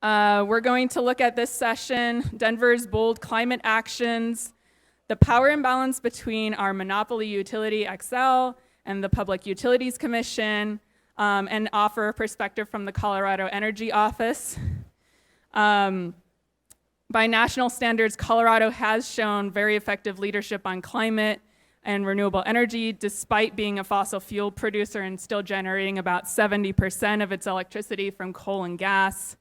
We're going to look at this session, Denver's bold climate actions, the power imbalance between our monopoly utility, XL, and the Public Utilities Commission, and offer a perspective from the Colorado Energy Office. By national standards, Colorado has shown very effective leadership on climate and renewable energy, despite being a fossil fuel producer and still generating about 70% of its electricity from coal and gas.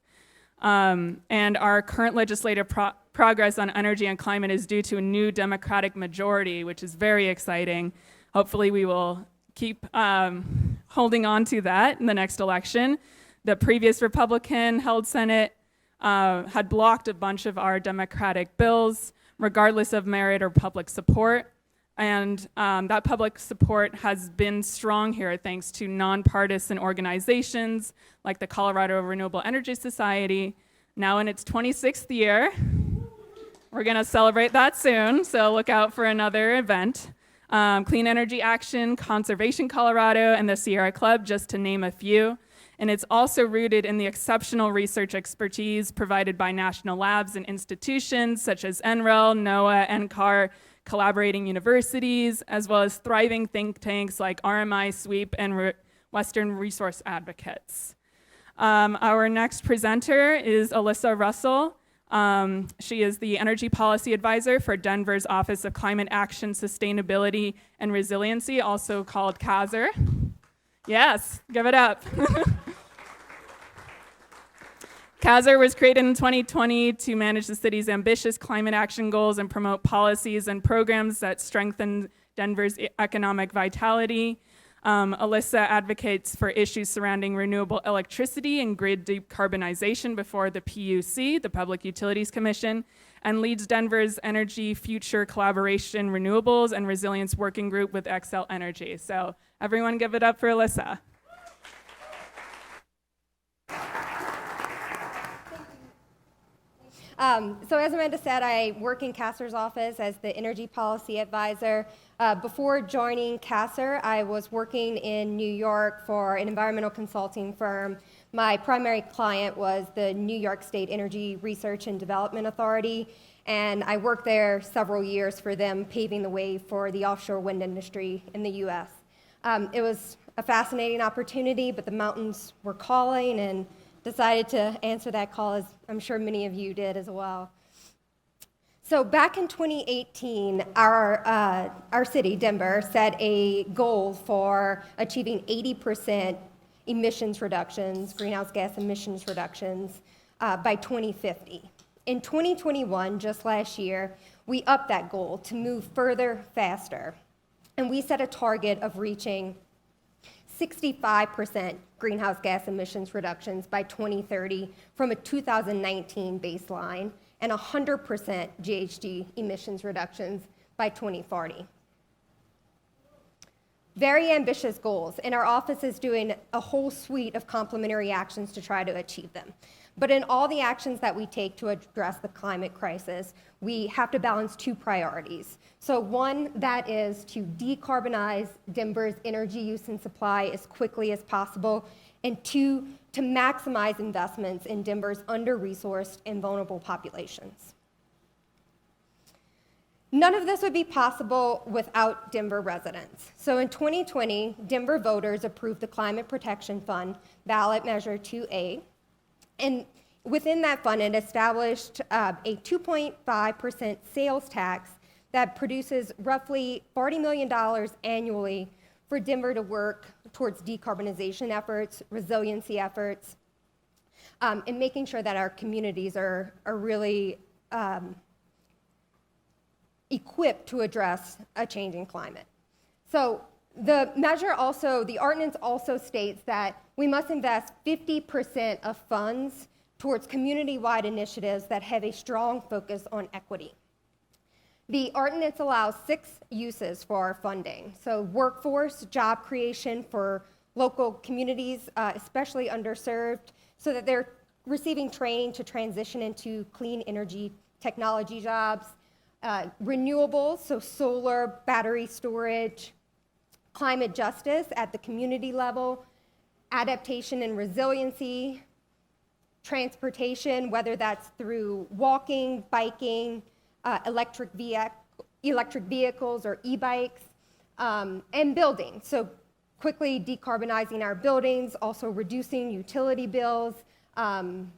And our current legislative progress on energy and climate is due to a new Democratic majority, which is very exciting. Hopefully we will keep holding on to that in the next election. The previous Republican-held Senate had blocked a bunch of our Democratic bills, regardless of merit or public support. And that public support has been strong here thanks to nonpartisan organizations like the Colorado Renewable Energy Society, now in its 26th year. We're going to celebrate that soon, so look out for another event. Clean Energy Action, Conservation Colorado, and the Sierra Club, just to name a few. And it's also rooted in the exceptional research expertise provided by national labs and institutions such as NREL, NOAA, NCAR, collaborating universities, as well as thriving think tanks like RMI, SWEEP, and Western Resource Advocates. Our next presenter is Alyssa Russell. She is the Energy Policy Advisor for Denver's Office of Climate Action, Sustainability, and Resiliency, also called CASR. Yes, give it up. CASR was created in 2020 to manage the city's ambitious climate action goals and promote policies and programs that strengthen Denver's economic vitality. Alyssa advocates for issues surrounding renewable electricity and grid decarbonization before the PUC, the Public Utilities Commission, and leads Denver's Energy Future Collaboration Renewables and Resilience Working Group with XL Energy. So everyone give it up for Alyssa. So as Amanda said, I work in CASR's office as the Energy Policy Advisor. Before joining CASR, I was working in New York for an environmental consulting firm. My primary client was the New York State Energy Research and Development Authority, and I worked there several years for them, paving the way for the offshore wind industry in the U.S. It was a fascinating opportunity, but the mountains were calling, and decided to answer that call, as I'm sure many of you did as well. So back in 2018, our city, Denver, set a goal for achieving 80% emissions reductions, greenhouse gas emissions reductions, by 2050. In 2021, just last year, we upped that goal to move further, faster, and we set a target of reaching 65% greenhouse gas emissions reductions by 2030 from a 2019 baseline, and 100% GHG emissions reductions by 2040. Very ambitious goals, and our office is doing a whole suite of complementary actions to try to achieve them. But in all the actions that we take to address the climate crisis, we have to balance two priorities. So one, that is to decarbonize Denver's energy use and supply as quickly as possible, and two, to maximize investments in Denver's under-resourced and vulnerable populations. None of this would be possible without Denver residents. So in 2020, Denver voters approved the Climate Protection Fund, ballot measure 2A, and within that fund, it established a 2.5% sales tax that produces roughly $40 million annually for Denver to work towards decarbonization efforts, resiliency efforts, and making sure that our communities are really equipped to address a changing climate. So the ordinance also states that we must invest 50% of funds towards community-wide initiatives that have a strong focus on equity. The ordinance allows 6 uses for our funding. So workforce, job creation for local communities, especially underserved, so that they're receiving training to transition into clean energy technology jobs. Renewables, so solar, battery storage, climate justice at the community level, adaptation and resiliency, transportation, whether that's through walking, biking, electric vehicles or e-bikes, and buildings. So quickly decarbonizing our buildings, also reducing utility bills. And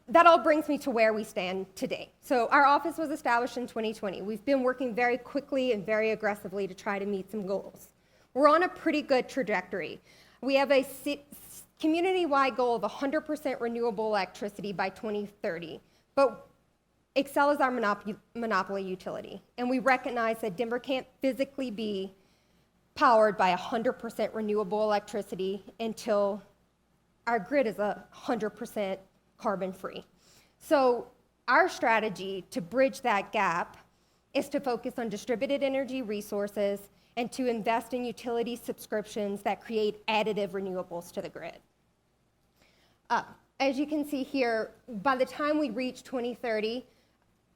that all brings me to where we stand today. So our office was established in 2020. We've been working very quickly and very aggressively to try to meet some goals. We're on a pretty good trajectory. We have a community-wide goal of 100% renewable electricity by 2030, but Xcel is our monopoly utility, and we recognize that Denver can't physically be powered by 100% renewable electricity until our grid is 100% carbon-free. So our strategy to bridge that gap is to focus on distributed energy resources and to invest in utility subscriptions that create additive renewables to the grid. As you can see here, by the time we reach 2030,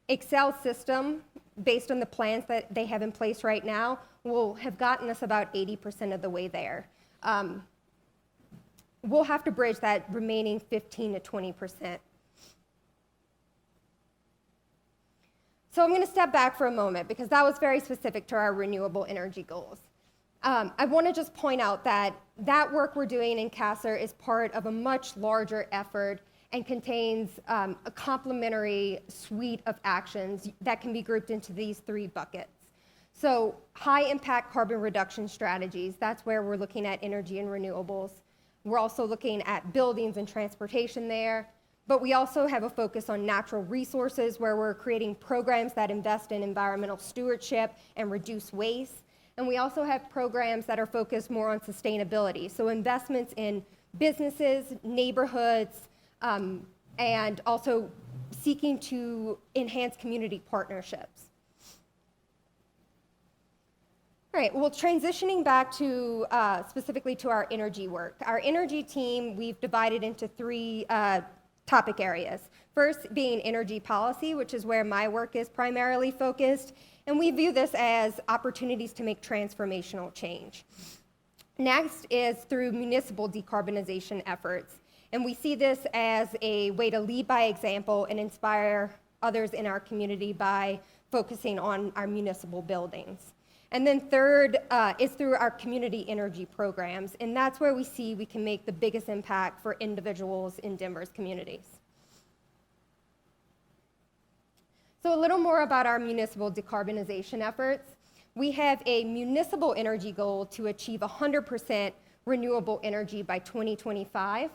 Xcel's system, based on the plans that they have in place right now, will have gotten us about 80% of the way there. We'll have to bridge that remaining 15 to 20%. So I'm going to step back for a moment because that was very specific to our renewable energy goals. I want to just point out that that work we're doing in CASR is part of a much larger effort and contains a complementary suite of actions that can be grouped into these three buckets. So high impact carbon reduction strategies, that's where we're looking at energy and renewables. We're also looking at buildings and transportation there, but we also have a focus on natural resources where we're creating programs that invest in environmental stewardship and reduce waste. And we also have programs that are focused more on sustainability, so investments in businesses, neighborhoods, and also seeking to enhance community partnerships. All right, well, transitioning back to specifically to our energy work. Our energy team, we've divided into three topic areas. First being energy policy, which is where my work is primarily focused, and we view this as opportunities to make transformational change. Next is through municipal decarbonization efforts, and we see this as a way to lead by example and inspire others in our community by focusing on our municipal buildings. And then third is through our community energy programs, and that's where we see we can make the biggest impact for individuals in Denver's communities. So a little more about our municipal decarbonization efforts. We have a municipal energy goal to achieve 100% renewable energy by 2025.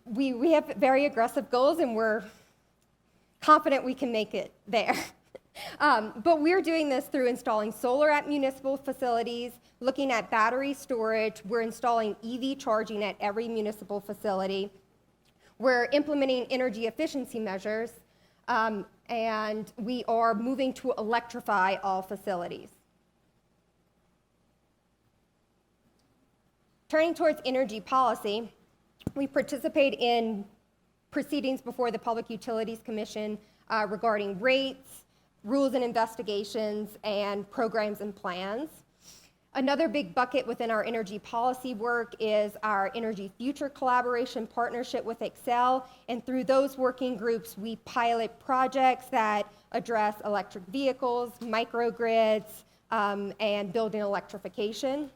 We have very aggressive goals, and we're confident we can make it there. But we're doing this through installing solar at municipal facilities, looking at battery storage. We're installing EV charging at every municipal facility. We're implementing energy efficiency measures, and we are moving to electrify all facilities. Turning towards energy policy, we participate in proceedings before the Public Utilities Commission regarding rates, rules and investigations, and programs and plans. Another big bucket within our energy policy work is our Energy Future collaboration partnership with Xcel, and through those working groups, we pilot projects that address electric vehicles, microgrids, and building electrification.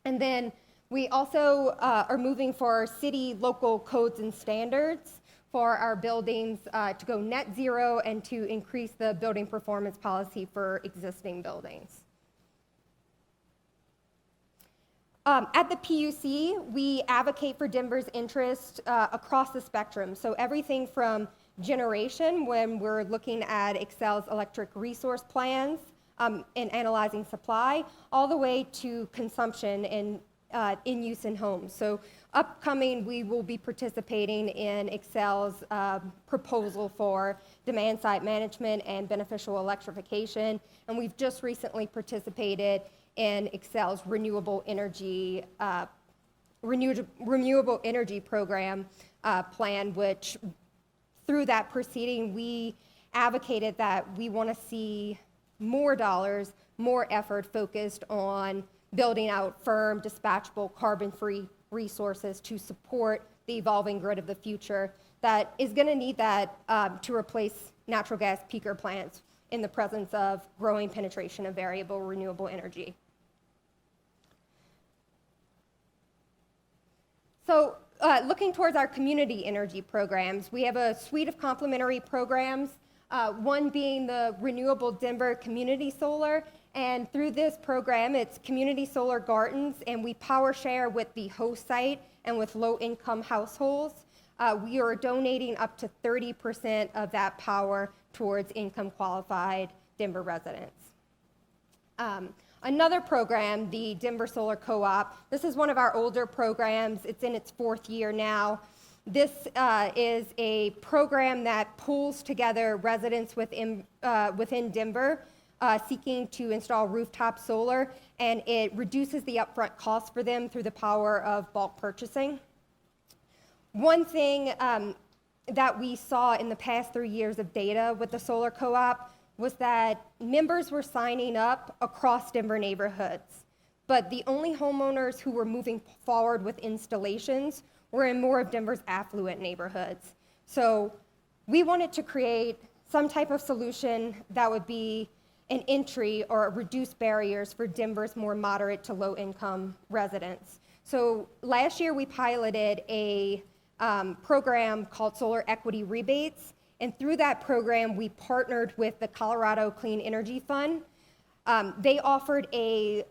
And then we also are moving for city local codes and standards for our buildings to go net zero and to increase the building performance policy for existing buildings. At the PUC, we advocate for Denver's interest across the spectrum. So everything from generation, when we're looking at Xcel's electric resource plans and analyzing supply, all the way to consumption and in use in homes. So upcoming, we will be participating in Xcel's proposal for demand side management and beneficial electrification. And we've just recently participated in Xcel's renewable energy program plan, which through that proceeding, we advocated that we want to see more dollars, more effort focused on building out firm, dispatchable, carbon-free resources to support the evolving grid of the future that is going to need that to replace natural gas peaker plants in the presence of growing penetration of variable renewable energy. So looking towards our community energy programs, we have a suite of complementary programs, one being the Renewable Denver Community Solar. And through this program, it's community solar gardens, and we power share with the host site and with low-income households. We are donating up to 30% of that power towards income-qualified Denver residents. Another program, the Denver Solar Co-op, this is one of our older programs. It's in its 4th year now. This is a program that pulls together residents within Denver seeking to install rooftop solar, and it reduces the upfront cost for them through the power of bulk purchasing. One thing that we saw in the past 3 years of data with the Solar Co-op was that members were signing up across Denver neighborhoods, but the only homeowners who were moving forward with installations were in more of Denver's affluent neighborhoods. So we wanted to create some type of solution that would be an entry or reduce barriers for Denver's more moderate to low income residents. So last year we piloted a program called Solar Equity Rebates, and through that program we partnered with the Colorado Clean Energy Fund. They offered a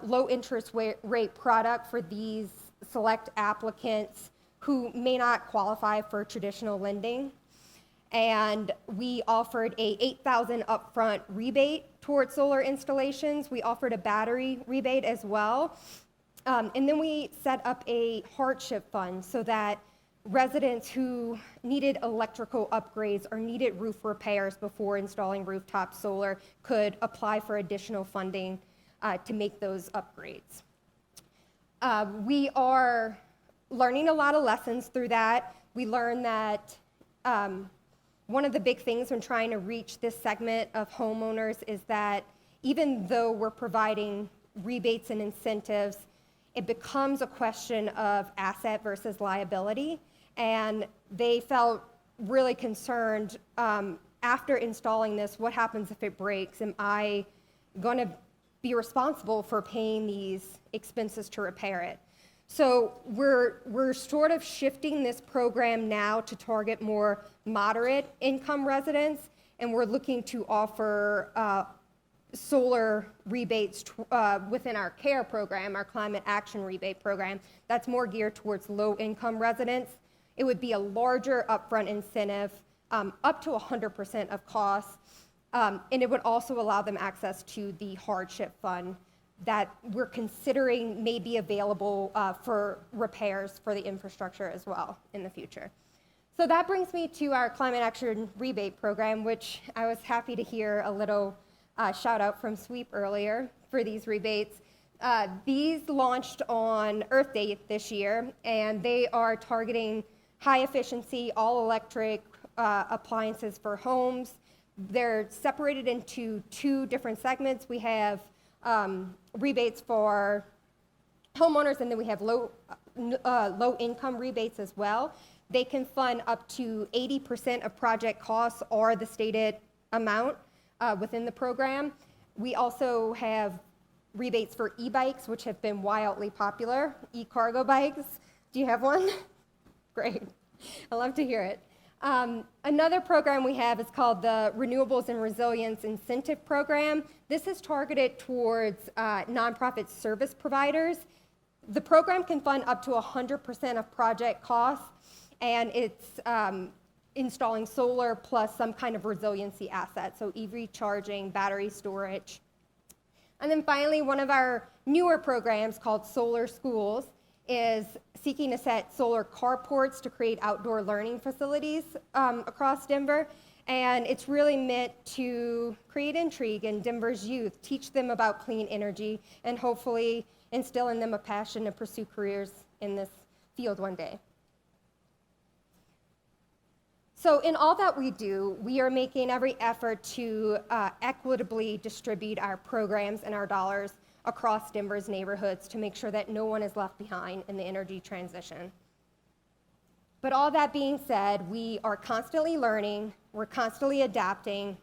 low interest rate product for these select applicants who may not qualify for traditional lending. And we offered a $8,000 upfront rebate towards solar installations. We offered a battery rebate as well. And then we set up a hardship fund so that residents who needed electrical upgrades or needed roof repairs before installing rooftop solar could apply for additional funding to make those upgrades. We are learning a lot of lessons through that. We learned that one of the big things when trying to reach this segment of homeowners is that even though we're providing rebates and incentives, it becomes a question of asset versus liability. And they felt really concerned after installing this, what happens if it breaks? Am I going to be responsible for paying these expenses to repair it? So we're sort of shifting this program now to target more moderate income residents, and we're looking to offer solar rebates within our CARE program, our Climate Action Rebate program, that's more geared towards low-income residents. It would be a larger upfront incentive, up to 100% of costs, and it would also allow them access to the hardship fund that we're considering may be available for repairs for the infrastructure as well in the future. So that brings me to our Climate Action Rebate program, which I was happy to hear a little shout out from Sweep earlier for these rebates. These launched on Earth Day this year, and they are targeting high efficiency, all electric appliances for homes. They're separated into 2 different segments. We have rebates for homeowners, and then we have low income rebates as well. They can fund up to 80% of project costs or the stated amount within the program. We also have rebates for e-bikes, which have been wildly popular, e-cargo bikes. Do you have one? Great. I love to hear it. Another program we have is called the Renewables and Resilience Incentive Program. This is targeted towards nonprofit service providers. The program can fund up to 100% of project costs, and it's installing solar plus some kind of resiliency asset, so EV charging, battery storage. And then finally, one of our newer programs called Solar Schools is seeking to set solar carports to create outdoor learning facilities across Denver. And it's really meant to create intrigue in Denver's youth, teach them about clean energy, and hopefully instill in them a passion to pursue careers in this field one day. So in all that we do, we are making every effort to equitably distribute our programs and our dollars across Denver's neighborhoods to make sure that no one is left behind in the energy transition. But all that being said, we are constantly learning, we're constantly adapting,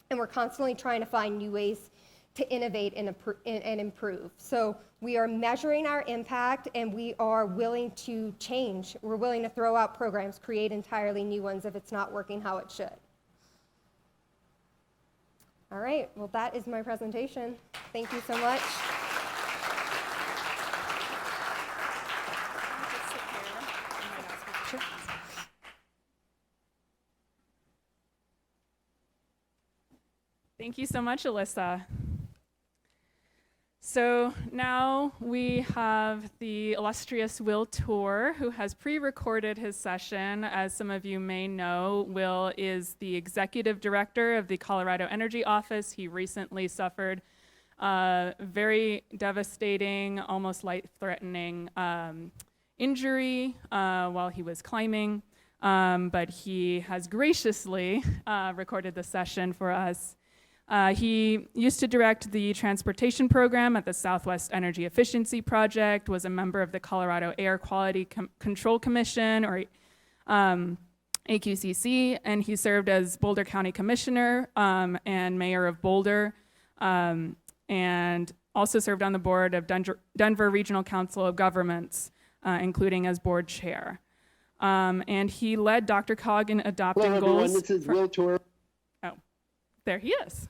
and we're constantly trying to find new ways to innovate and improve. So we are measuring our impact, and we are willing to change. We're willing to throw out programs, create entirely new ones if it's not working how it should. All right, well, that is my presentation. Thank you so much. Sure. Thank you so much, Alyssa. So now we have the illustrious Will Toor, who has pre-recorded his session. As some of you may know, Will is the executive director of the Colorado Energy Office. He recently suffered a very devastating, almost life-threatening injury while he was climbing, but he has graciously recorded the session for us. He used to direct the transportation program at the Southwest Energy Efficiency Project, was a member of the Colorado Air Quality Control Commission, or AQCC, and he served as Boulder County Commissioner and Mayor of Boulder, and also served on the board of Denver Regional Council of Governments, including as board chair. And he led Dr.Cog in adopting Hello, everyone. goals. This is Will Toor. Oh, there he is.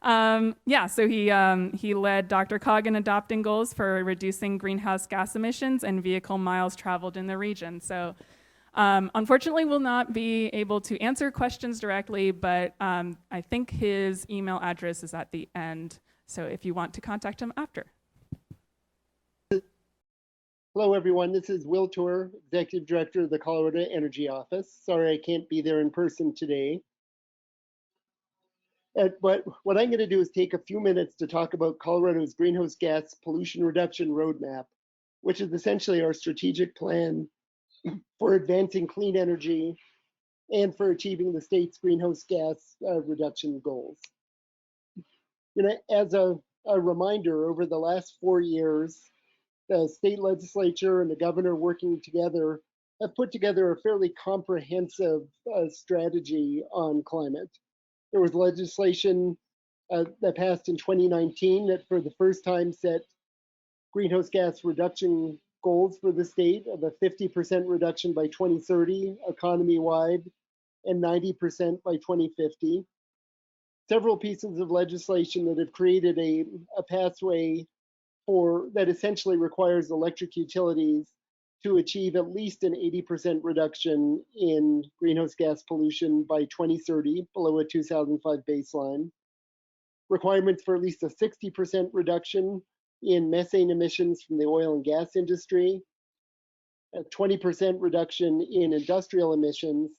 So he led Dr.Cog in adopting goals for reducing greenhouse gas emissions and vehicle miles traveled in the region. So unfortunately, we'll not be able to answer questions directly, but I think his email address is at the end. So if you want to contact him after. Hello, everyone. This is Will Toor, Executive Director of the Colorado Energy Office. Sorry I can't be there in person today. But what I'm going to do is take a few minutes to talk about Colorado's greenhouse gas pollution reduction roadmap, which is essentially our strategic plan for advancing clean energy and for achieving the state's greenhouse gas reduction goals. You know, as a reminder, over the last 4 years, the state legislature and the governor working together have put together a fairly comprehensive strategy on climate. There was legislation that passed in 2019 that for the first time set greenhouse gas reduction goals for the state of a 50% reduction by 2030 economy-wide and 90% by 2050. Several pieces of legislation that have created a pathway that essentially requires electric utilities to achieve at least an 80% reduction in greenhouse gas pollution by 2030, below a 2005 baseline. Requirements for at least a 60% reduction in methane emissions from the oil and gas industry, a 20% reduction in industrial emissions,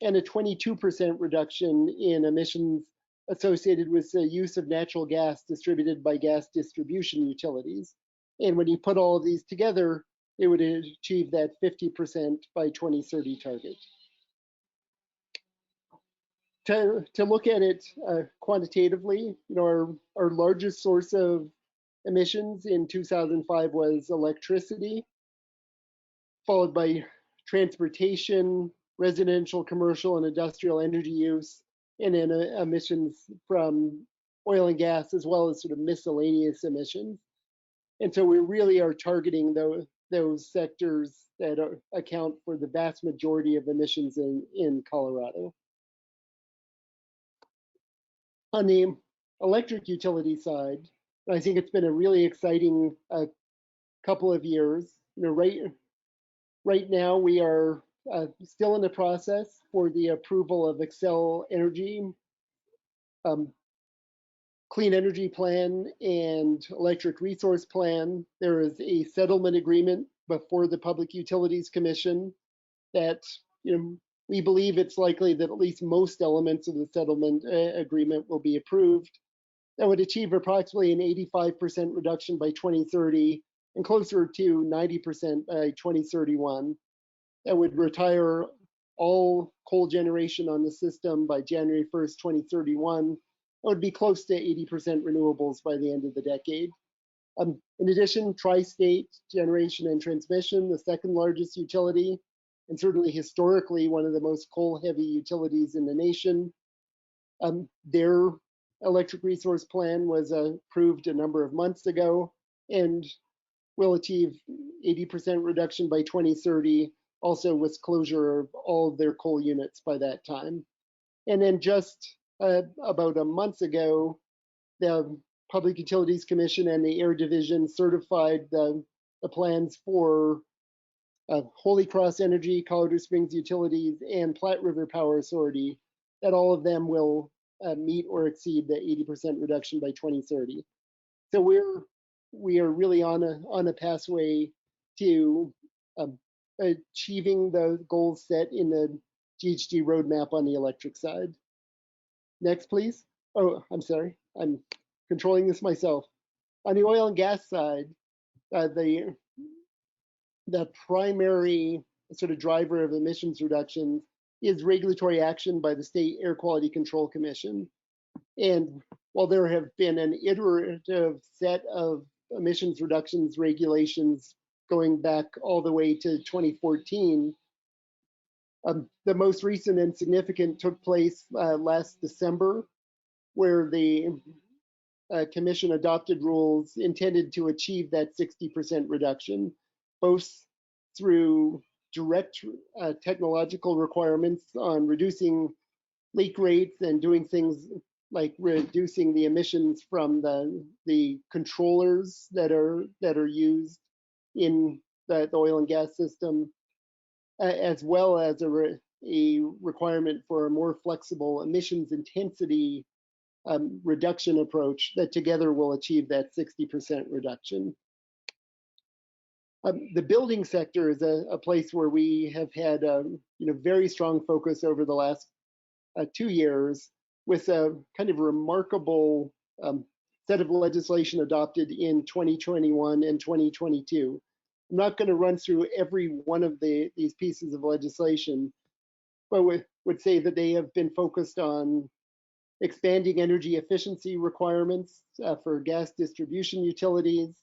and a 22% reduction in emissions associated with the use of natural gas distributed by gas distribution utilities. And when you put all of these together, it would achieve that 50% by 2030 target. To look at it quantitatively, you know, our largest source of emissions in 2005 was electricity, followed by transportation, residential, commercial, and industrial energy use, and then emissions from oil and gas, as well as sort of miscellaneous emissions. And so we really are targeting those sectors that account for the vast majority of emissions in Colorado. On the electric utility side, I think it's been a really exciting couple of years. You know, right now we are still in the process for the approval of Xcel Energy, Clean Energy Plan and Electric Resource Plan. There is a settlement agreement before the Public Utilities Commission that, you know, we believe it's likely that at least most elements of the settlement agreement will be approved. That would achieve approximately an 85% reduction by 2030 and closer to 90% by 2031. That would retire all coal generation on the system by January 1st, 2031, would be close to 80% renewables by the end of the decade. In addition, tri-state generation and transmission, the second largest utility, and certainly historically one of the most coal-heavy utilities in the nation. Their electric resource plan was approved a number of months ago and will achieve 80% reduction by 2030, also with closure of all of their coal units by that time. And then just about a month ago, the Public Utilities Commission and the Air Division certified the plans for Holy Cross Energy, Colorado Springs Utilities, and Platte River Power Authority, that all of them will meet or exceed the 80% reduction by 2030. So we are really on a pathway to achieving the goals set in the GHG roadmap on the electric side. Next, please. Oh, I'm sorry. I'm controlling this myself. On the oil and gas side, the primary sort of driver of emissions reductions is regulatory action by the State Air Quality Control Commission. And while there have been an iterative set of emissions reductions regulations going back all the way to 2014, the most recent and significant took place last December, where the Commission adopted rules intended to achieve that 60% reduction, both through direct technological requirements on reducing leak rates and doing things like reducing the emissions from the controllers that are used in the oil and gas system, as well as a requirement for a more flexible emissions intensity reduction approach that together will achieve that 60% reduction. The building sector is a place where we have had very strong focus over the last 2 years, with a kind of remarkable set of legislation adopted in 2021 and 2022. I'm not going to run through every one of these pieces of legislation, but would say that they have been focused on expanding energy efficiency requirements for gas distribution utilities,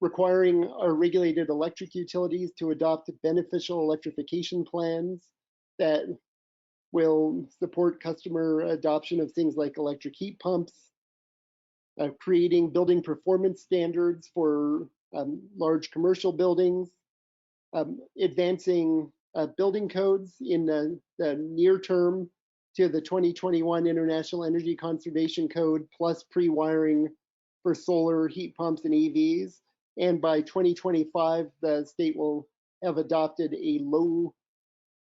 requiring our regulated electric utilities to adopt beneficial electrification plans that will support customer adoption of things like electric heat pumps, creating building performance standards for large commercial buildings, advancing building codes in the near term to the 2021 International Energy Conservation Code, plus pre-wiring for solar heat pumps and EVs. And by 2025, the state will have adopted a low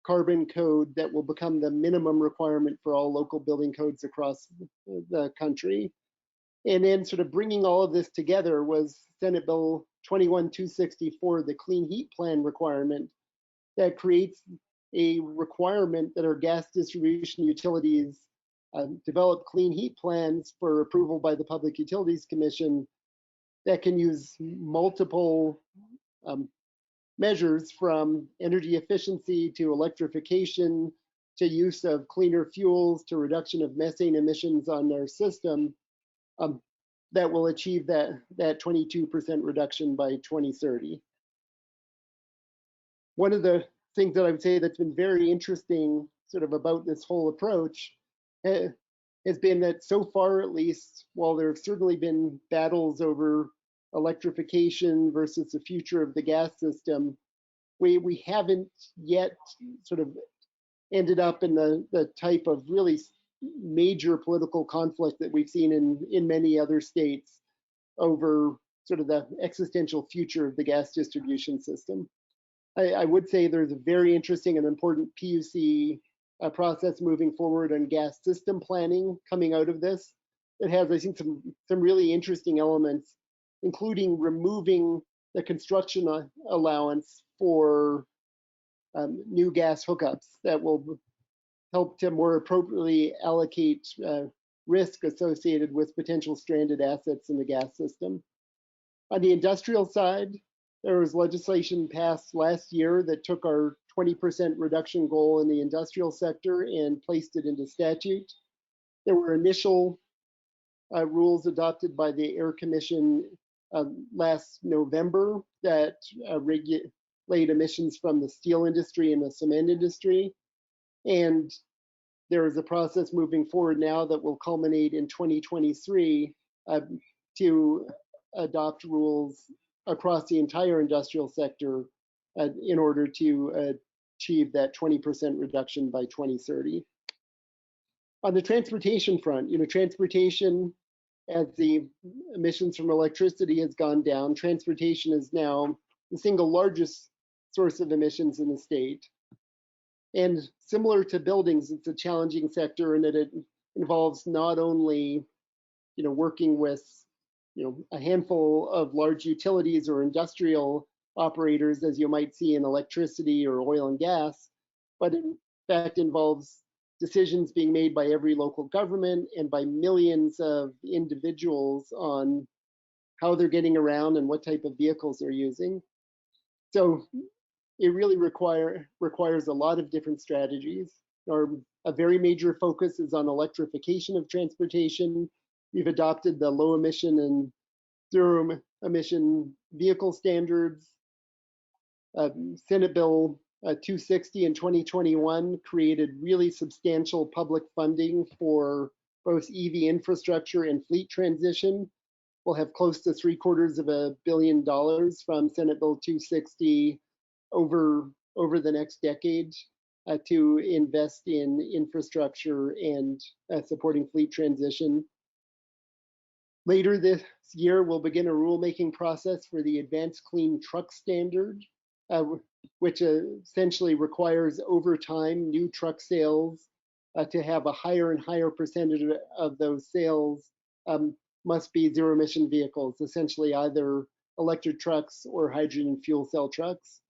carbon code that will become the minimum requirement for all local building codes across the country. And then sort of bringing all of this together was Senate Bill 21264, the Clean Heat Plan requirement, that creates a requirement that our gas distribution utilities develop clean heat plans for approval by the Public Utilities Commission that can use multiple measures, from energy efficiency to electrification to use of cleaner fuels to reduction of methane emissions on our system, that will achieve that 22% reduction by 2030. One of the things that I would say that's been very interesting sort of about this whole approach has been that so far, at least, while there have certainly been battles over electrification versus the future of the gas system, we haven't yet sort of ended up in the type of really major political conflict that we've seen in many other states over sort of the existential future of the gas distribution system. I would say there's a very interesting and important PUC process moving forward on gas system planning coming out of this. It has, I think, some really interesting elements, including removing the construction allowance for new gas hookups that will help to more appropriately allocate risk associated with potential stranded assets in the gas system. On the industrial side, there was legislation passed last year that took our 20% reduction goal in the industrial sector and placed it into statute. There were initial rules adopted by the Air Commission last November that regulate emissions from the steel industry and the cement industry. And there is a process moving forward now that will culminate in 2023 to adopt rules across the entire industrial sector in order to achieve that 20% reduction by 2030. On the transportation front, transportation, as the emissions from electricity has gone down, transportation is now the single largest source of emissions in the state. And similar to buildings, it's a challenging sector in that it involves not only, working with, a handful of large utilities or industrial operators, as you might see in electricity or oil and gas, but in fact involves decisions being made by every local government and by millions of individuals on how they're getting around and what type of vehicles they're using. So it really requires a lot of different strategies. A very major focus is on electrification of transportation. We've adopted the low emission and zero emission vehicle standards. Senate Bill 260 in 2021 created really substantial public funding for both EV infrastructure and fleet transition. We'll have close to $750 million from Senate Bill 260 over the next decade to invest in infrastructure and supporting fleet transition. Later this year, we'll begin a rulemaking process for the Advanced Clean Truck Standard, which essentially requires over time new truck sales to have a higher and higher percentage of those sales must be zero emission vehicles, essentially either electric trucks or hydrogen fuel cell trucks.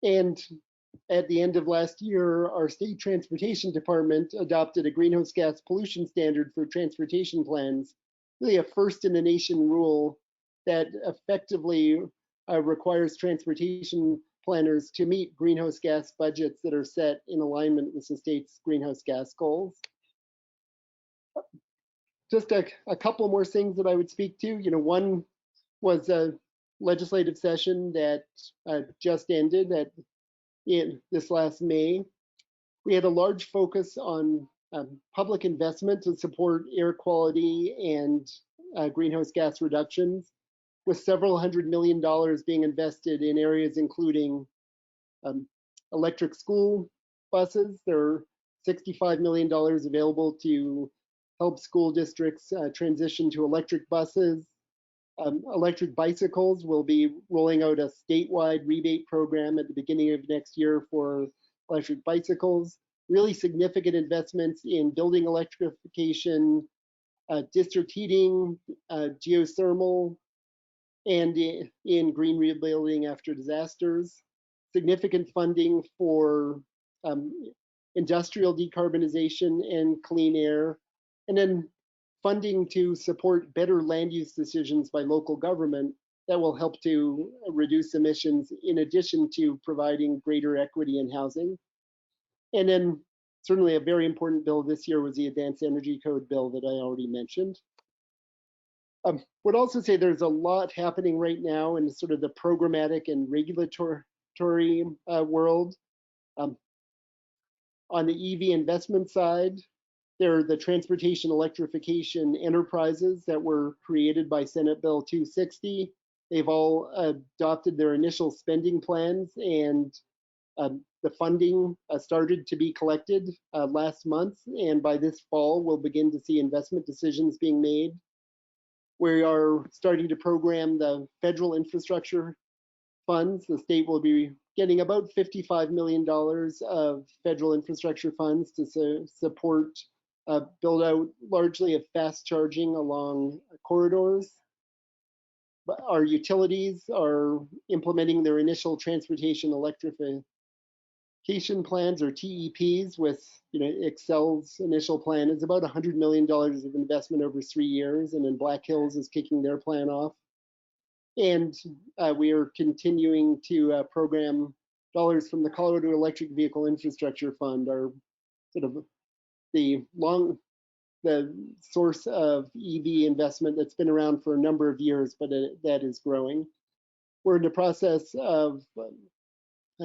And at the end of last year, our state transportation department adopted a greenhouse gas pollution standard for transportation plans, really a first in the nation rule that effectively requires transportation planners to meet greenhouse gas budgets that are set in alignment with the state's greenhouse gas goals. Just a couple more things that I would speak to. One was a legislative session that just ended in this last May. We had a large focus on public investment to support air quality and greenhouse gas reductions, with several $100 million being invested in areas including electric school buses. There are $65 million available to help school districts transition to electric buses. Electric bicycles will be rolling out a statewide rebate program at the beginning of next year for electric bicycles. Really significant investments in building electrification, district heating, geothermal, and in green rebuilding after disasters. Significant funding for industrial decarbonization and clean air, and then funding to support better land use decisions by local government that will help to reduce emissions in addition to providing greater equity in housing. And then certainly a very important bill this year was the Advanced Energy Code bill that I already mentioned. Would also say there's a lot happening right now in sort of the programmatic and regulatory world. On the EV investment side, there are the transportation electrification enterprises that were created by Senate Bill 260. They've all adopted their initial spending plans, and the funding started to be collected last month. And by this fall, we'll begin to see investment decisions being made. We are starting to program the federal infrastructure funds. The state will be getting about $55 million of federal infrastructure funds to support build out largely of fast charging along corridors. But our utilities are implementing their initial transportation electrification plans, or TEPs, with Excel's initial plan is about $100 million of investment over 3 years, and then Black Hills is kicking their plan off. And we are continuing to program dollars from the Colorado Electric Vehicle Infrastructure Fund, our sort of the the source of EV investment that's been around for a number of years, but that is growing. We're in the process of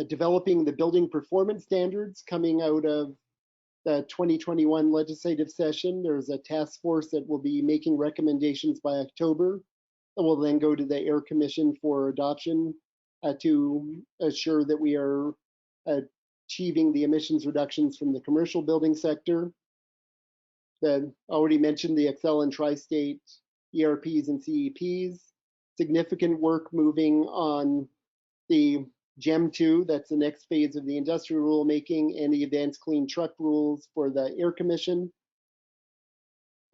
developing the building performance standards coming out of the 2021 legislative session. There's a task force that will be making recommendations by October that will then go to the Air Commission for adoption to assure that we are achieving the emissions reductions from the commercial building sector. Then already mentioned the Excel and Tri-State ERPs and CEPs. Significant work moving on the GEM 2, that's the next phase of the industrial rulemaking, and the advanced clean truck rules for the Air Commission.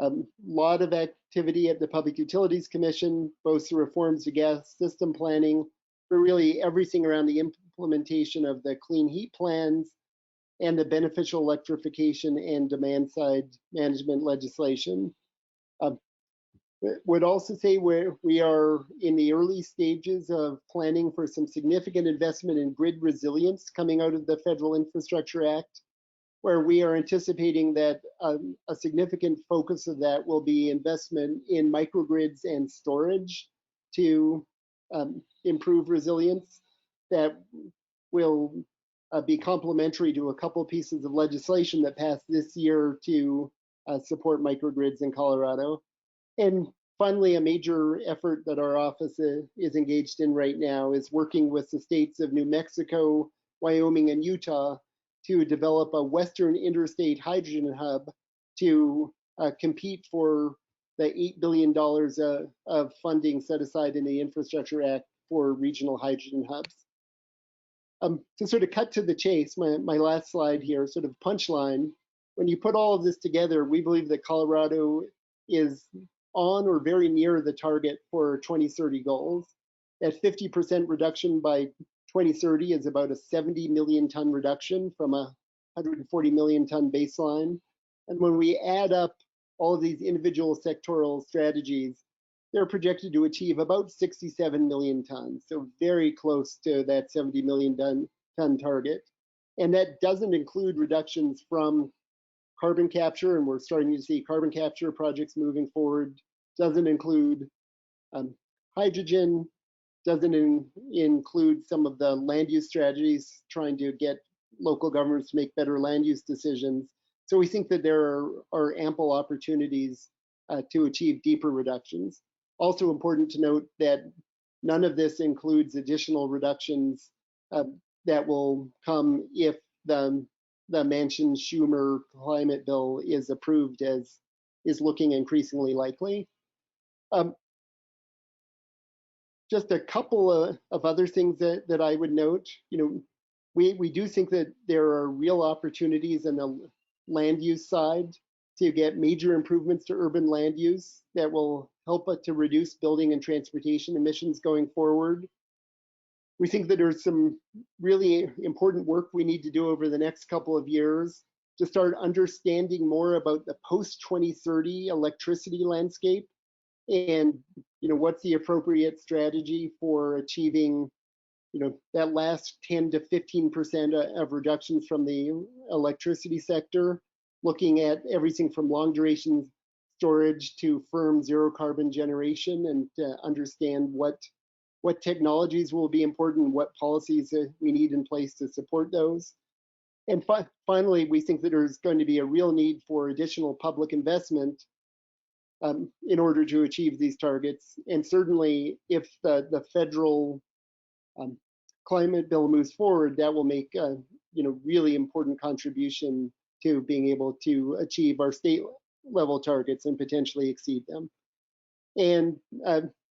A lot of activity at the Public Utilities Commission, both the reforms to gas system planning, but really everything around the implementation of the clean heat plans and the beneficial electrification and demand side management legislation. Would also say we are in the early stages of planning for some significant investment in grid resilience coming out of the Federal Infrastructure Act, where we are anticipating that a significant focus of that will be investment in microgrids and storage to improve resilience. That will be complementary to a couple pieces of legislation that passed this year to support microgrids in Colorado. And finally, a major effort that our office is engaged in right now is working with the states of New Mexico, Wyoming, and Utah to develop a Western Interstate Hydrogen Hub to compete for the $8 billion of funding set aside in the Infrastructure Act for regional hydrogen hubs. To sort of cut to the chase, my last slide here, sort of punchline, when you put all of this together, we believe that Colorado is on or very near the target for 2030 goals. That 50% reduction by 2030 is about a 70 million ton reduction from a 140 million ton baseline. And when we add up all of these individual sectoral strategies, they're projected to achieve about 67 million tons. So very close to that 70 million ton target. And that doesn't include reductions from carbon capture, and we're starting to see carbon capture projects moving forward. Doesn't include hydrogen, doesn't include some of the land use strategies, trying to get local governments to make better land use decisions. So we think that there are ample opportunities to achieve deeper reductions. Also important to note that none of this includes additional reductions that will come if the Manchin-Schumer climate bill is approved, as is looking increasingly likely. Just a couple of other things that I would note. We do think that there are real opportunities in the land use side to get major improvements to urban land use that will help to reduce building and transportation emissions going forward. We think that there's some really important work we need to do over the next couple of years to start understanding more about the post-2030 electricity landscape and what's the appropriate strategy for achieving that last 10 to 15% of reductions from the electricity sector, looking at everything from long duration storage to firm zero carbon generation, and to understand what technologies will be important and what policies we need in place to support those. And finally, we think that there's going to be a real need for additional public investment in order to achieve these targets. And certainly, if the federal climate bill moves forward, that will make a really important contribution to being able to achieve our state level targets and potentially exceed them. And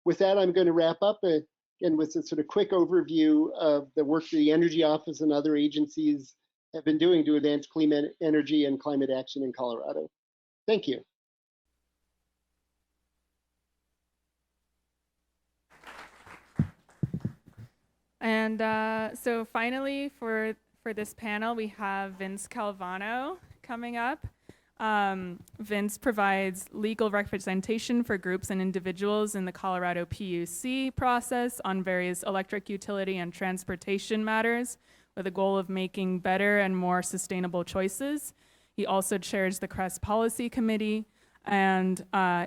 with that, I'm going to wrap up again with a sort of quick overview of the work that the Energy Office and other agencies have been doing to advance clean energy and climate action in Colorado. Thank you. And so finally, for this panel, we have Vince Calvano coming up. Vince provides legal representation for groups and individuals in the Colorado PUC process on various electric utility and transportation matters with a goal of making better and more sustainable choices. He also chairs the CRES Policy Committee, and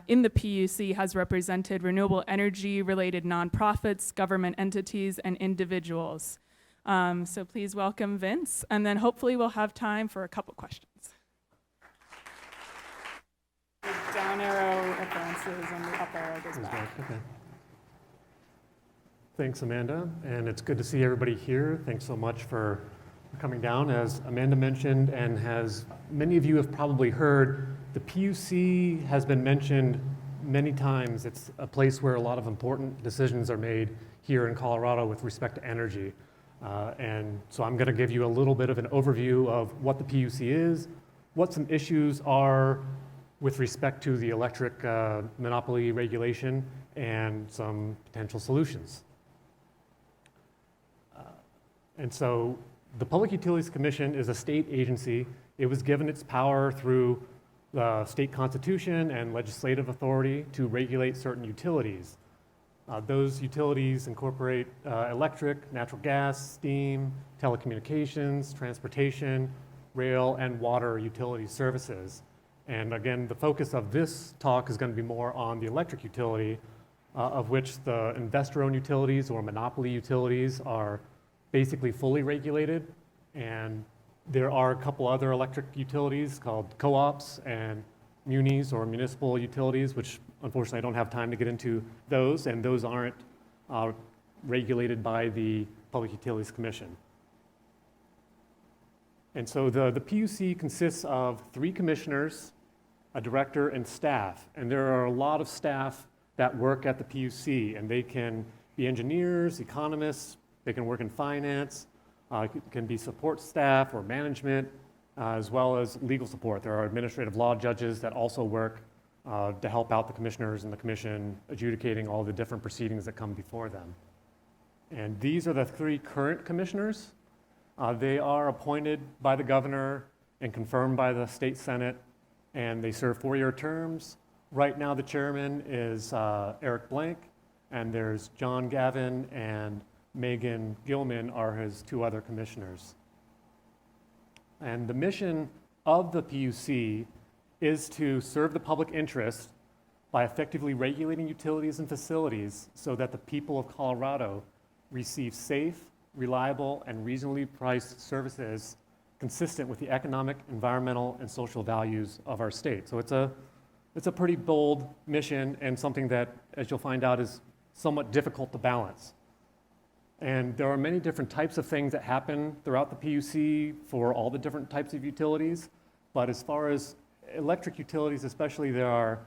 in the PUC has represented renewable energy-related nonprofits, government entities, and individuals. So please welcome Vince, and then hopefully we'll have time for a couple questions. The down arrow advances and the up arrow goes back. Okay. Thanks, Amanda, and it's good to see everybody here. Thanks so much for coming down. As Amanda mentioned, and as many of you have probably heard, the PUC has been mentioned many times. It's a place where a lot of important decisions are made here in Colorado with respect to energy. And so I'm going to give you a little bit of an overview of what the PUC is, what some issues are with respect to the electric monopoly regulation, and some potential solutions. And so the Public Utilities Commission is a state agency. It was given its power through the state constitution and legislative authority to regulate certain utilities. Those utilities incorporate electric, natural gas, steam, telecommunications, transportation, rail, and water utility services. And again, the focus of this talk is going to be more on the electric utility, of which the investor-owned utilities or monopoly utilities are basically fully regulated. And there are a couple other electric utilities called co-ops and munis or municipal utilities, which unfortunately I don't have time to get into those, and those aren't regulated by the Public Utilities Commission. And so the PUC consists of 3 commissioners, a director, and staff. And there are a lot of staff that work at the PUC, and they can be engineers, economists, they can work in finance, can be support staff or management, as well as legal support. There are administrative law judges that also work to help out the commissioners and the commission adjudicating all the different proceedings that come before them. And these are the 3 current commissioners. They are appointed by the governor and confirmed by the state senate, and they serve 4-year terms. Right now the chairman is Eric Blank, and there's John Gavin and Megan Gilman are his 2 other commissioners. And the mission of the PUC is to serve the public interest by effectively regulating utilities and facilities so that the people of Colorado receive safe, reliable, and reasonably priced services consistent with the economic, environmental, and social values of our state. So it's a pretty bold mission, and something that, as you'll find out, is somewhat difficult to balance. And there are many different types of things that happen throughout the PUC for all the different types of utilities. But as far as electric utilities especially, there are,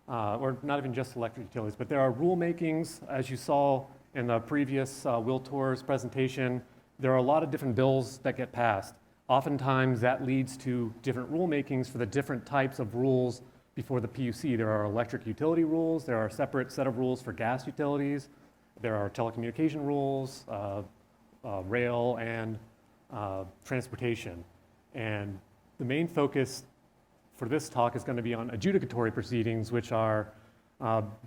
or not even just electric utilities, but there are rulemakings. As you saw in the previous Will Toor's presentation, there are a lot of different bills that get passed. Oftentimes that leads to different rulemakings for the different types of rules before the PUC. There are electric utility rules, there are a separate set of rules for gas utilities, there are telecommunication rules, rail, and transportation. And the main focus for this talk is going to be on adjudicatory proceedings, which are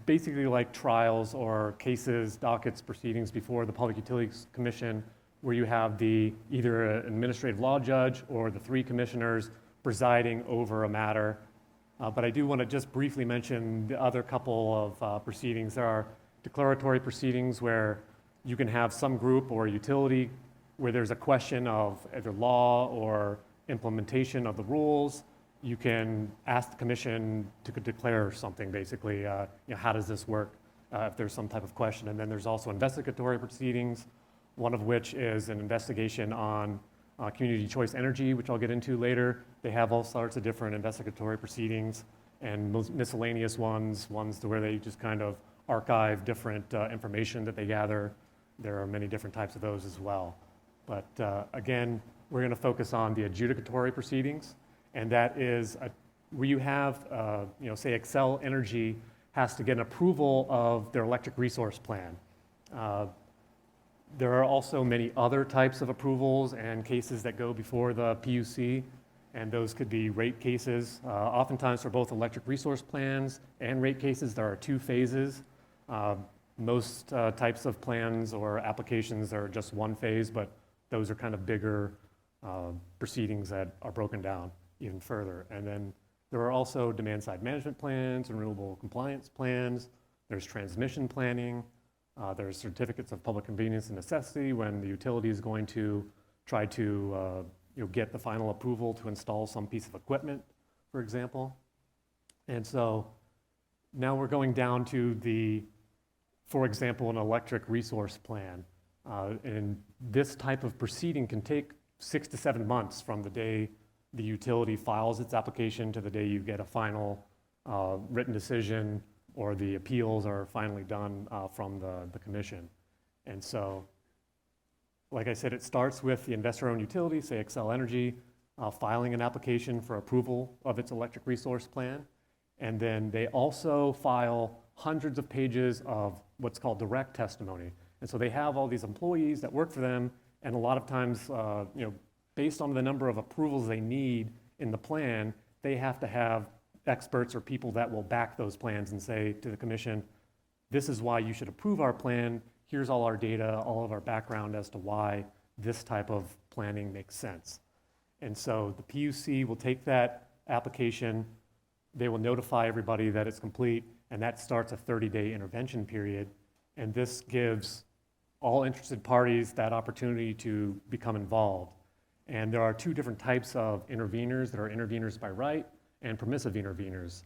basically like trials or cases, dockets, proceedings before the Public Utilities Commission, where you have either an administrative law judge or the 3 commissioners presiding over a matter. But I do want to just briefly mention the other couple of proceedings. There are declaratory proceedings where you can have some group or utility where there's a question of either law or implementation of the rules. You can ask the commission to declare something, basically, how does this work if there's some type of question. And then there's also investigatory proceedings, one of which is an investigation on community choice energy, which I'll get into later. They have all sorts of different investigatory proceedings and miscellaneous ones to where they just kind of archive different information that they gather. There are many different types of those as well. But again, we're going to focus on the adjudicatory proceedings, and that is where you have, say Xcel Energy has to get an approval of their electric resource plan. There are also many other types of approvals and cases that go before the PUC, and those could be rate cases. Oftentimes for both electric resource plans and rate cases, there are 2 phases. Most types of plans or applications are just 1 phase, but those are kind of bigger proceedings that are broken down even further. And then There are also demand-side management plans, renewable compliance plans, there's transmission planning, there's certificates of public convenience and necessity when the utility is going to try to get the final approval to install some piece of equipment, for example. And so now we're going down to for example, an electric resource plan. And this type of proceeding can take 6 to 7 months from the day the utility files its application to the day you get a final written decision or the appeals are finally done from the commission. And so, like I said, it starts with the investor-owned utility, say Xcel Energy, filing an application for approval of its electric resource plan. And then they also file hundreds of pages of what's called direct testimony. And so they have all these employees that work for them, and a lot of times, based on the number of approvals they need in the plan, they have to have experts or people that will back those plans and say to the commission, this is why you should approve our plan, here's all our data, all of our background as to why this type of planning makes sense. And so the PUC will take that application, they will notify everybody that it's complete, and that starts a 30-day intervention period. And this gives all interested parties that opportunity to become involved. And there are two different types of interveners. There are interveners by right and permissive interveners.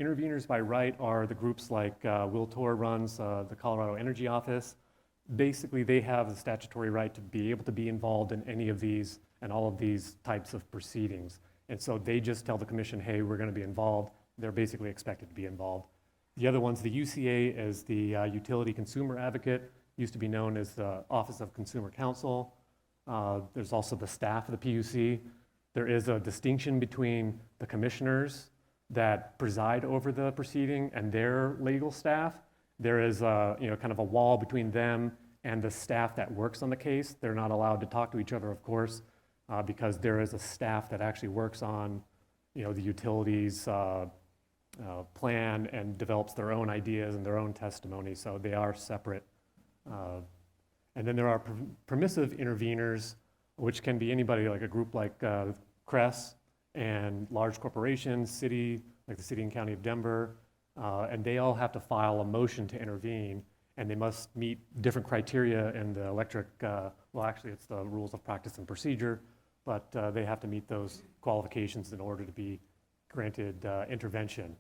Interveners by right are the groups like Will Toor runs the Colorado Energy Office. Basically, they have the statutory right to be able to be involved in any of these and all of these types of proceedings. And so they just tell the commission, hey, we're going to be involved. They're basically expected to be involved. The other one's the UCA is the Utility Consumer Advocate, used to be known as the Office of Consumer Counsel. There's also the staff of the PUC. There is a distinction between the commissioners that preside over the proceeding and their legal staff. There is kind of a wall between them and the staff that works on the case. They're not allowed to talk to each other, of course, because there is a staff that actually works on the utilities plan and develops their own ideas and their own testimony, so they are separate. And then there are permissive interveners, which can be anybody, like a group like CRES and large corporations, city, like the city and county of Denver, and they all have to file a motion to intervene, and they must meet different criteria in the electric, actually it's the rules of practice and procedure, but they have to meet those qualifications in order to be granted intervention.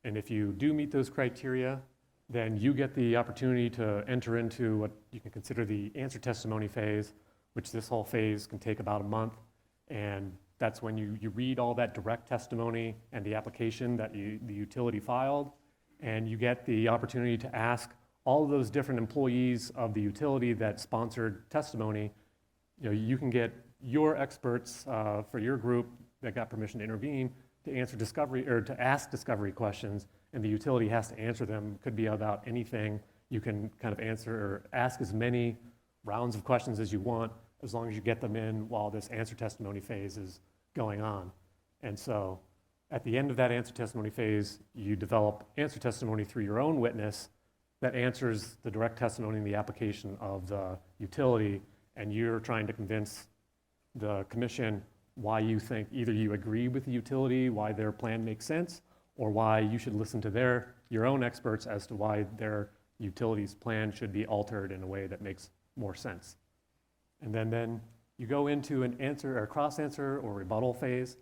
And if you do meet those criteria, then you get the opportunity to enter into what you can consider the answer testimony phase, which this whole phase can take about a month. And that's when you read all that direct testimony and the application that the utility filed, and you get the opportunity to ask all of those different employees of the utility that sponsored testimony. You can get your experts for your group that got permission to intervene to answer discovery or to ask discovery questions, and the utility has to answer them. Could be about anything. You can kind of answer or ask as many rounds of questions as you want, as long as you get them in while this answer testimony phase is going on. And so at the end of that answer testimony phase, you develop answer testimony through your own witness that answers the direct testimony in the application of the utility, and you're trying to convince the commission why you think either you agree with the utility, why their plan makes sense, or why you should listen to your own experts as to why their utility's plan should be altered in a way that makes more sense. And then you go into an answer or cross-answer or rebuttal phase,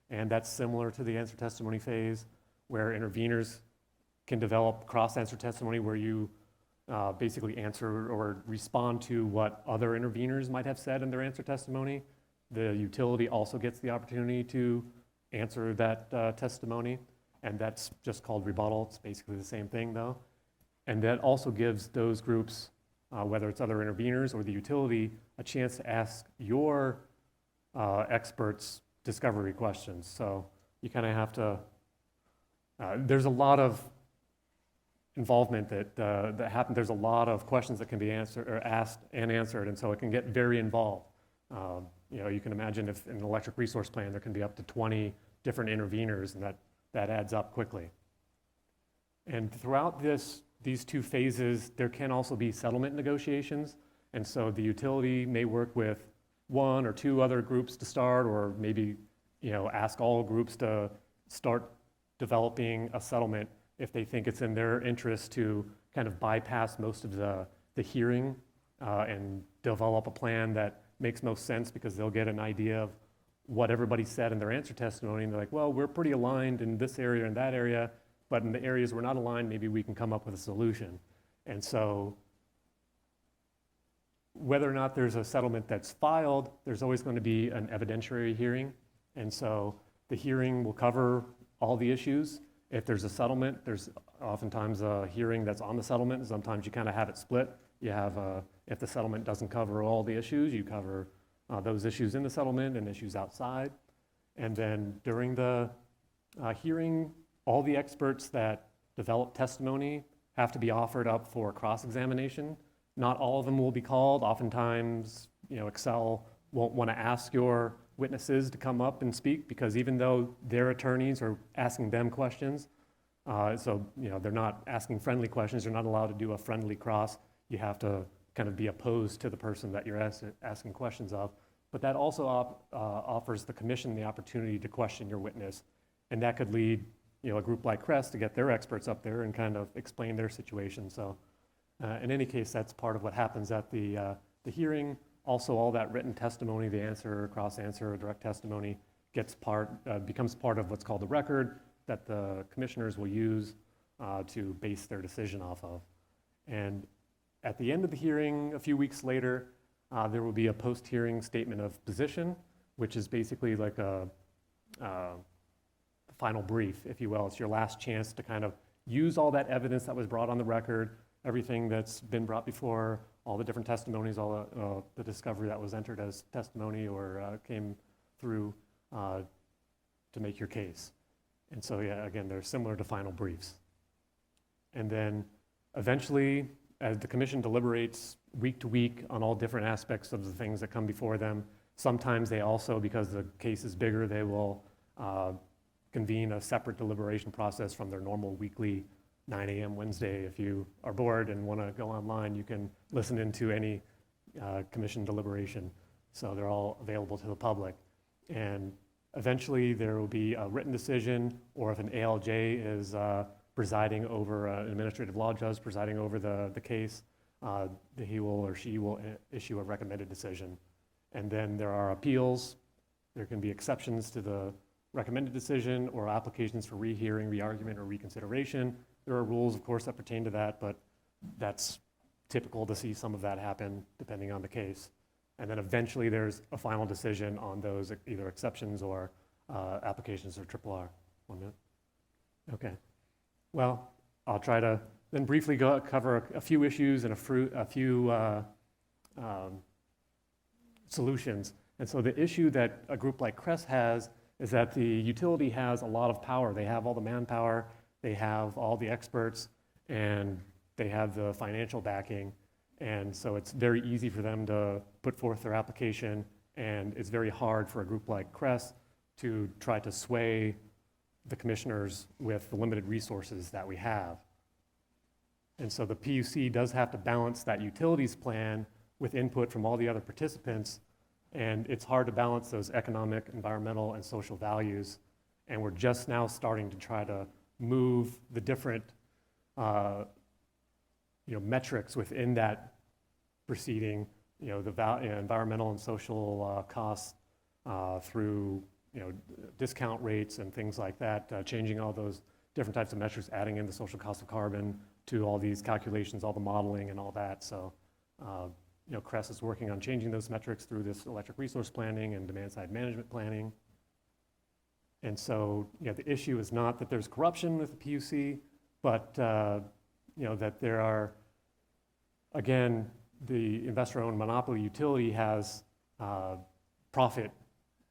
and that's similar to the answer testimony phase, where interveners can develop cross-answer testimony where you basically answer or respond to what other interveners might have said in their answer testimony. The utility also gets the opportunity to answer that testimony, and that's just called rebuttal. It's basically the same thing, though. And that also gives those groups, whether it's other interveners or the utility, a chance to ask your experts discovery questions. So you kind of have to, there's a lot of involvement that happens. There's a lot of questions that can be answered or asked and answered, and so it can get very involved. You can imagine if in an electric resource plan there can be up to 20 different interveners, and that adds up quickly. And throughout these two phases, there can also be settlement negotiations, and so the utility may work with one or two other groups to start, or maybe ask all groups to start developing a settlement if they think it's in their interest to kind of bypass most of the hearing and develop a plan that makes most sense because they'll get an idea of what everybody said in their answer testimony, and they're like, well, we're pretty aligned in this area and that area, but in the areas we're not aligned, maybe we can come up with a solution. And so whether or not there's a settlement that's filed, there's always going to be an evidentiary hearing. And so the hearing will cover all the issues. If there's a settlement, there's oftentimes a hearing that's on the settlement, and sometimes you kind of have it split. You have, if the settlement doesn't cover all the issues, you cover those issues in the settlement and issues outside. And then during the hearing, all the experts that develop testimony have to be offered up for cross-examination. Not all of them will be called. Oftentimes, Excel won't want to ask your witnesses to come up and speak because even though their attorneys are asking them questions, they're not asking friendly questions, they're not allowed to do a friendly cross. You have to kind of be opposed to the person that you're asking questions of. But that also offers the commission the opportunity to question your witness. And that could lead a group like CRES to get their experts up there and kind of explain their situation. So in any case, that's part of what happens at the hearing. Also, all that written testimony, the answer, cross-answer, direct testimony, becomes part of what's called the record that the commissioners will use to base their decision off of. And at the end of the hearing, a few weeks later, there will be a post-hearing statement of position, which is basically like a final brief, if you will. It's your last chance to kind of use all that evidence that was brought on the record, everything that's been brought before, all the different testimonies, all the discovery that was entered as testimony or came through to make your case. And so, yeah, again, they're similar to final briefs. And then eventually, as the commission deliberates week to week on all different aspects of the things that come before them, sometimes they also, because the case is bigger, they will convene a separate deliberation process from their normal weekly 9 a.m. Wednesday. If you are bored and want to go online, you can listen into any commission deliberation. So they're all available to the public. And eventually there will be a written decision, or if an ALJ is presiding over, an administrative law judge presiding over the case, he will or she will issue a recommended decision. And then there are appeals. There can be exceptions to the recommended decision or applications for rehearing, re-argument, or reconsideration. There are rules, of course, that pertain to that, but that's typical to see some of that happen depending on the case. And then eventually there's a final decision on those either exceptions or applications or RRR. 1 minute. Okay. Well, I'll try to then briefly cover a few issues and a few solutions. And so the issue that a group like CRES has is that the utility has a lot of power. They have all the manpower, they have all the experts, and they have the financial backing. And so it's very easy for them to put forth their application, and it's very hard for a group like CRES to try to sway the commissioners with the limited resources that we have. And so the PUC does have to balance that utilities plan with input from all the other participants, and it's hard to balance those economic, environmental, and social values. And we're just now starting to try to move the different metrics within that proceeding, the environmental and social costs through discount rates and things like that, changing all those different types of metrics, adding in the social cost of carbon to all these calculations, all the modeling and all that. So, CRES is working on changing those metrics through this electric resource planning and demand-side management planning. And so, the issue is not that there's corruption with the PUC, but that there are, again, the investor-owned monopoly utility has profit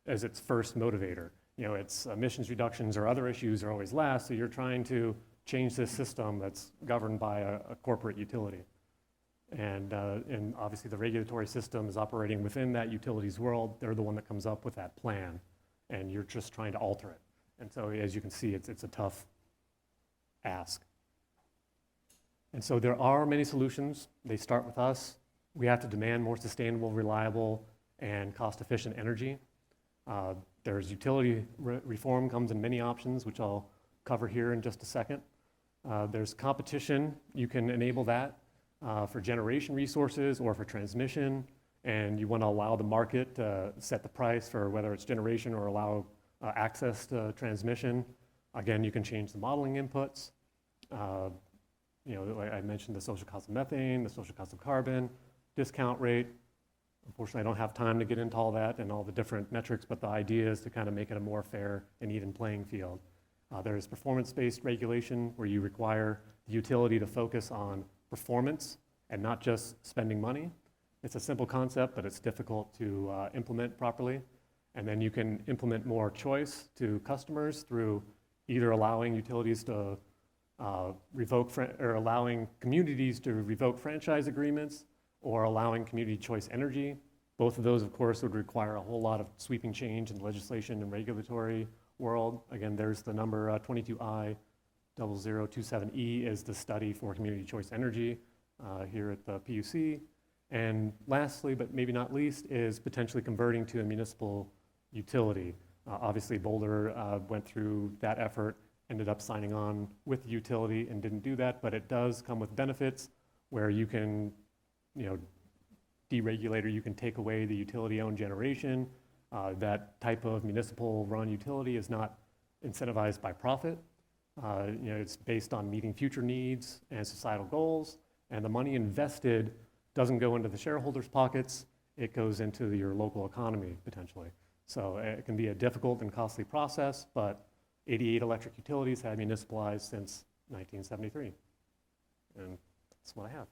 as its first motivator. Its emissions reductions or other issues are always last, so you're trying to change this system that's governed by a corporate utility. And obviously the regulatory system is operating within that utility's world. They're the one that comes up with that plan, and you're just trying to alter it. And so as you can see, it's a tough ask. And so there are many solutions. They start with us. We have to demand more sustainable, reliable, and cost-efficient energy. There's utility reform comes in many options, which I'll cover here in just a second. There's competition. You can enable that for generation resources or for transmission, and you want to allow the market to set the price for whether it's generation or allow access to transmission. Again, you can change the modeling inputs. Like I mentioned the social cost of methane, the social cost of carbon, discount rate. Unfortunately, I don't have time to get into all that and all the different metrics, but the idea is to kind of make it a more fair and even playing field. There's performance-based regulation where you require the utility to focus on performance and not just spending money. It's a simple concept, but it's difficult to implement properly. And then you can implement more choice to customers through either allowing utilities to allowing communities to revoke franchise agreements or allowing community choice energy. Both of those, of course, would require a whole lot of sweeping change in legislation and regulatory world. Again, there's the number 22I0027E is the study for community choice energy here at the PUC. And lastly, but maybe not least, is potentially converting to a municipal utility. Obviously, Boulder went through that effort, ended up signing on with the utility and didn't do that, but it does come with benefits where you can, deregulate or you can take away the utility-owned generation. That type of municipal-run utility is not incentivized by profit. It's based on meeting future needs and societal goals, and the money invested doesn't go into the shareholders' pockets, it goes into your local economy, potentially. So it can be a difficult and costly process, but 88 electric utilities have municipalized since 1973. And that's what I have.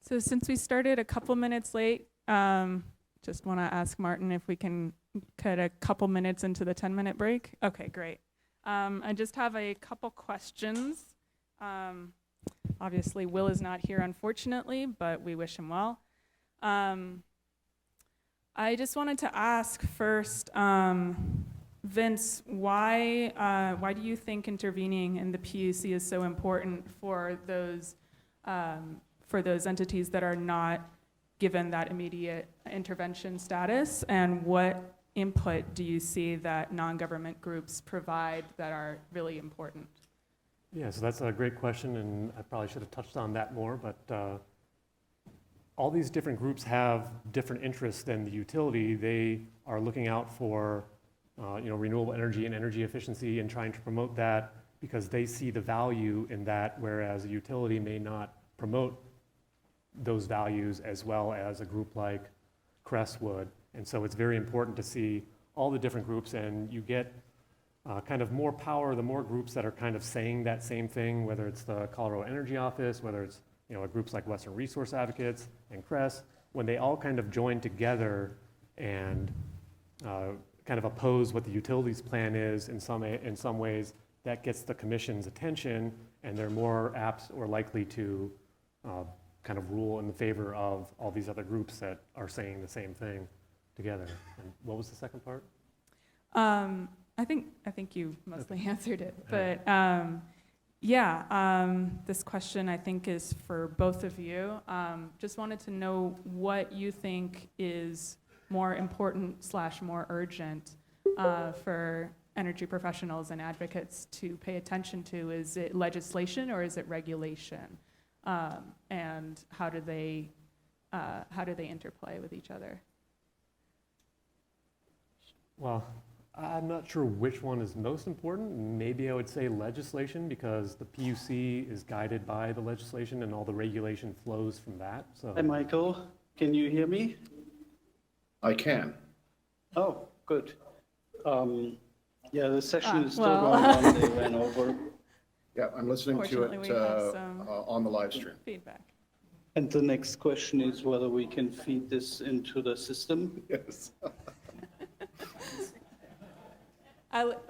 So since we started a couple minutes late, just want to ask Martin if we can cut a couple minutes into the 10-minute break. Okay, great. I just have a couple questions. Obviously, Will is not here, unfortunately, but we wish him well. I just wanted to ask first, Vince, why do you think intervening in the PUC is so important for those entities that are not given that immediate intervention status? And what input do you see that non-government groups provide that are really important? Yeah, so that's a great question, and I probably should have touched on that more, but all these different groups have different interests than the utility. They are looking out for renewable energy and energy efficiency and trying to promote that because they see the value in that, whereas a utility may not promote those values as well as a group like CRES would. And so it's very important to see all the different groups, and you get kind of more power the more groups that are kind of saying that same thing, whether it's the Colorado Energy Office, whether it's groups like Western Resource Advocates and CRES, when they all kind of join together and kind of oppose what the utilities plan is in some ways, that gets the commission's attention, and they're more apt or likely to kind of rule in the favor of all these other groups that are saying the same thing together. And what was the second part? I think you mostly answered it, but this question I think is for both of you. Just wanted to know what you think is more important / more urgent for energy professionals and advocates to pay attention to. Is it legislation or is it regulation? And how do they interplay with each other? Well, I'm not sure which one is most important. Maybe I would say legislation, because the PUC is guided by the legislation and all the regulation flows from that. So. Hi, Michael. Can you hear me? I can. Oh, good. The session is still going on. They ran over. Yeah, I'm listening to Fortunately, we have some on the live stream. feedback. And the next question is whether we can feed this into the system. Yes.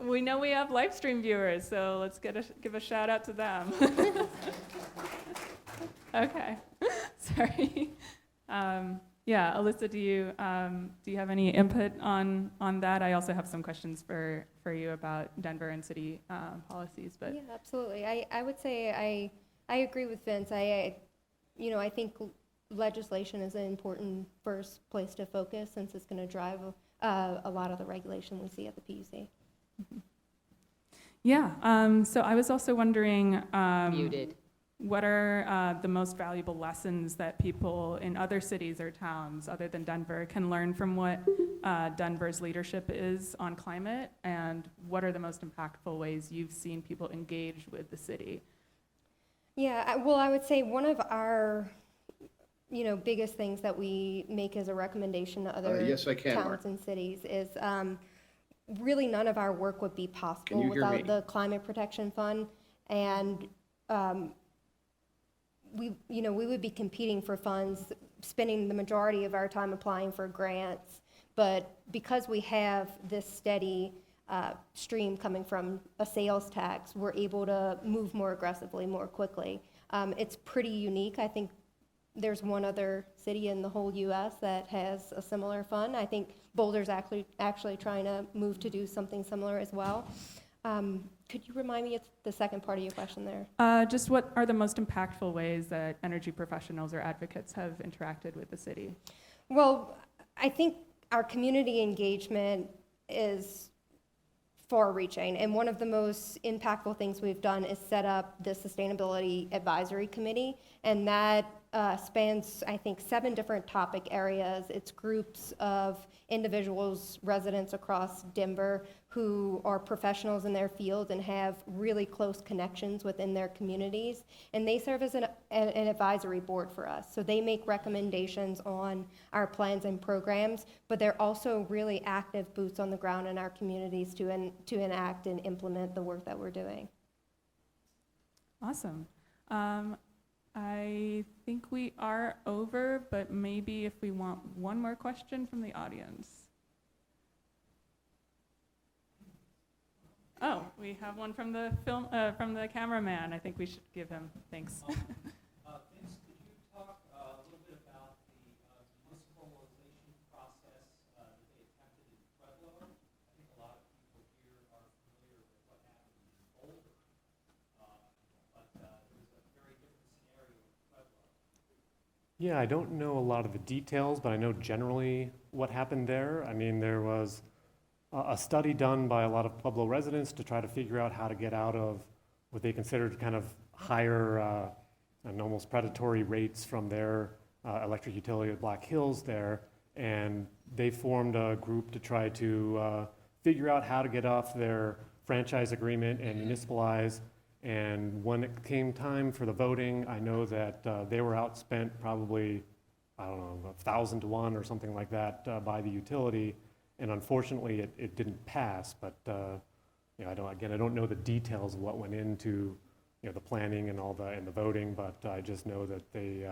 We know we have live stream viewers, so let's give a shout out to them. Okay, sorry. Alyssa, do you have any input on that? I also have some questions for you about Denver and city policies. But yeah, absolutely. I would say I I agree with Vince. I think legislation is an important first place to focus since it's going to drive a lot of the regulation we see at the PUC. Yeah, so I was also wondering, Muted. what are the most valuable lessons that people in other cities or towns other than Denver can learn from what Denver's leadership is on climate, and what are the most impactful ways you've seen people engage with the city? Yeah, I would say one of our, biggest things that we make as a recommendation to other Yes, I can, towns Mark. and cities is really none of our work would be possible you hear me? without the Climate Protection Fund. And we would be competing for funds, spending the majority of our time applying for grants. But because we have this steady stream coming from a sales tax, we're able to move more aggressively, more quickly. It's pretty unique. I think there's one other city in the whole U.S. that has a similar fund. I think Boulder's actually trying to move to do something similar as well. Could you remind me of the second part of your question there? Just what are the most impactful ways that energy professionals or advocates have interacted with the city? Well, I think our community engagement is far-reaching, and one of the most impactful things we've done is set up the Sustainability Advisory Committee, and that spans, I think, 7 different topic areas. It's groups of individuals, residents across Denver who are professionals in their field and have really close connections within their communities, and they serve as an advisory board for us. So they make recommendations on our plans and programs, but they're also really active boots on the ground in our communities to enact and implement the work that we're doing. Awesome. I think we are over, but maybe if we want one more question from the audience. Oh, we have one from the from the cameraman. I think we should give him, thanks. Vince, could you talk a little bit about the municipalization process that they attempted in Pueblo? I think a lot of people here are familiar with what happened in Boulder, but there was a very different scenario in Pueblo. Yeah, I don't know a lot of the details, but I know generally what happened there. I mean, there was a study done by a lot of Pueblo residents to try to figure out how to get out of what they considered kind of higher and almost predatory rates from their electric utility at Black Hills there. And they formed a group to try to figure out how to get off their franchise agreement and municipalize. And when it came time for the voting, I know that they were outspent probably, I don't know, 1,000 to 1 or something like that by the utility. And unfortunately, it didn't pass. But I don't know the details of what went into the planning and all the voting. But I just know that they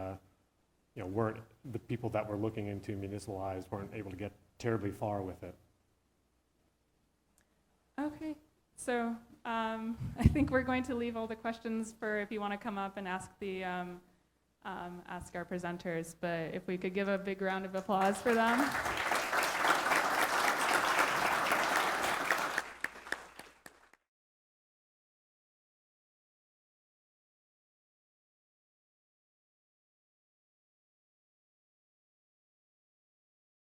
weren't, the people that were looking into municipalize weren't able to get terribly far with it. Okay, so I think we're going to leave all the questions for if you want to come up and ask the ask our presenters. But if we could give a big round of applause for them.